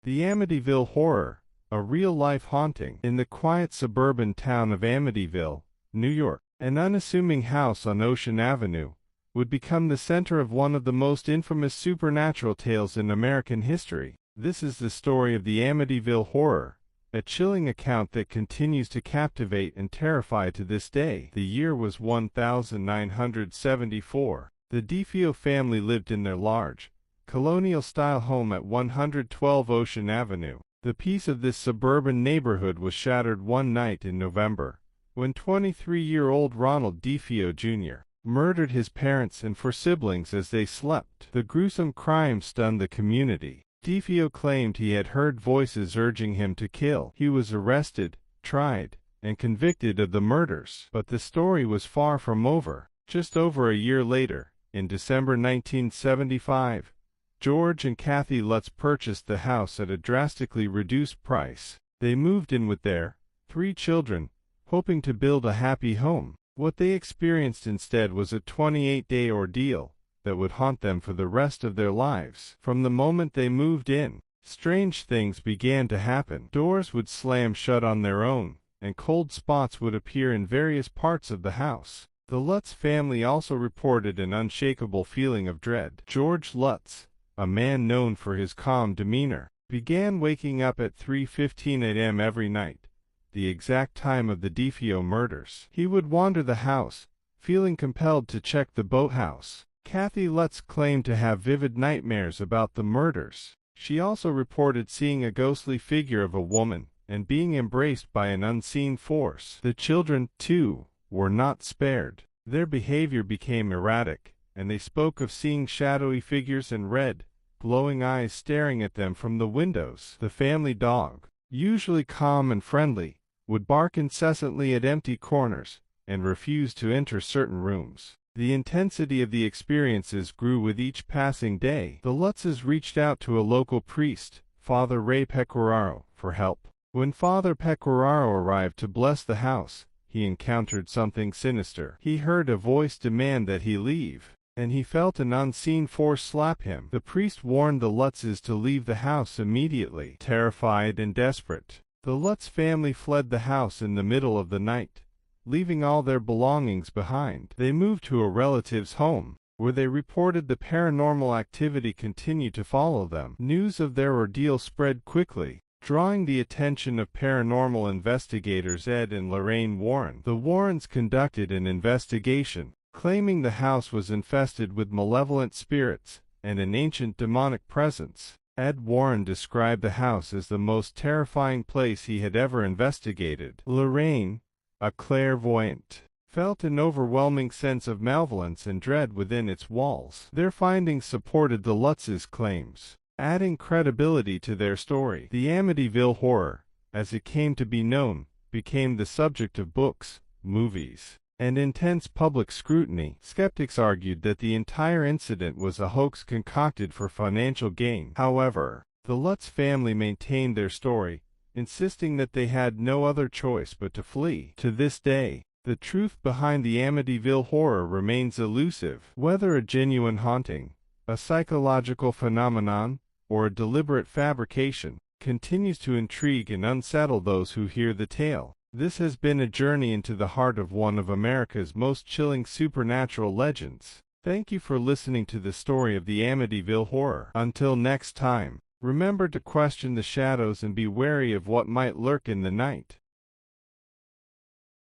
The Amityville Horror, a real-life haunting. In the quiet suburban town of Amityville, New York, an unassuming house on Ocean Avenue would become the center of one of the most infamous supernatural tales in American history. This is the story of the Amityville Horror, a chilling account that continues to captivate and terrify to this day. The year was 1974. The DeFeo family lived in their large, colonial-style home at 112 Ocean Avenue. The peace of this suburban neighborhood was shattered one night in November, when 23-year-old Ronald DeFeo Jr. murdered his parents and 4 siblings as they slept. The gruesome crime stunned the community. DeFeo claimed he had heard voices urging him to kill. He was arrested, tried, and convicted of the murders. But the story was far from over. Just over a year later, in December 1975, George and Kathy Lutz purchased the house at a drastically reduced price. They moved in with their 3 children, hoping to build a happy home. What they experienced instead was a 28-day ordeal that would haunt them for the rest of their lives. From the moment they moved in, strange things began to happen. Doors would slam shut on their own, and cold spots would appear in various parts of the house. The Lutz family also reported an unshakable feeling of dread. George Lutz, a man known for his calm demeanor, began waking up at 3:15 a.m. every night, the exact time of the DeFeo murders. He would wander the house, feeling compelled to check the boathouse. Kathy Lutz claimed to have vivid nightmares about the murders. She also reported seeing a ghostly figure of a woman and being embraced by an unseen force. The children, too, were not spared. Their behavior became erratic, and they spoke of seeing shadowy figures and red, glowing eyes staring at them from the windows. The family dog, usually calm and friendly, would bark incessantly at empty corners and refuse to enter certain rooms. The intensity of the experiences grew with each passing day. The Lutzes reached out to a local priest, Father Ray Pecoraro, for help. When Father Pecoraro arrived to bless the house, he encountered something sinister. He heard a voice demand that he leave, and he felt an unseen force slap him. The priest warned the Lutzes to leave the house immediately. Terrified and desperate, the Lutz family fled the house in the middle of the night, leaving all their belongings behind. They moved to a relative's home, where they reported the paranormal activity continued to follow them. News of their ordeal spread quickly, drawing the attention of paranormal investigators Ed and Lorraine Warren. The Warrens conducted an investigation, claiming the house was infested with malevolent spirits and an ancient demonic presence. Ed Warren described the house as the most terrifying place he had ever investigated. Lorraine, a clairvoyant, felt an overwhelming sense of malevolence and dread within its walls. Their findings supported the Lutzes' claims, adding credibility to their story. The Amityville Horror, as it came to be known, became the subject of books, movies, and intense public scrutiny. Skeptics argued that the entire incident was a hoax concocted for financial gain. However, the Lutz family maintained their story, insisting that they had no other choice but to flee. To this day, the truth behind the Amityville Horror remains elusive. Whether a genuine haunting, a psychological phenomenon, or a deliberate fabrication, continues to intrigue and unsettle those who hear the tale. This has been a journey into the heart of one of America's most chilling supernatural legends. Thank you for listening to the story of the Amityville Horror. Until next time, remember to question the shadows and be wary of what might lurk in the night.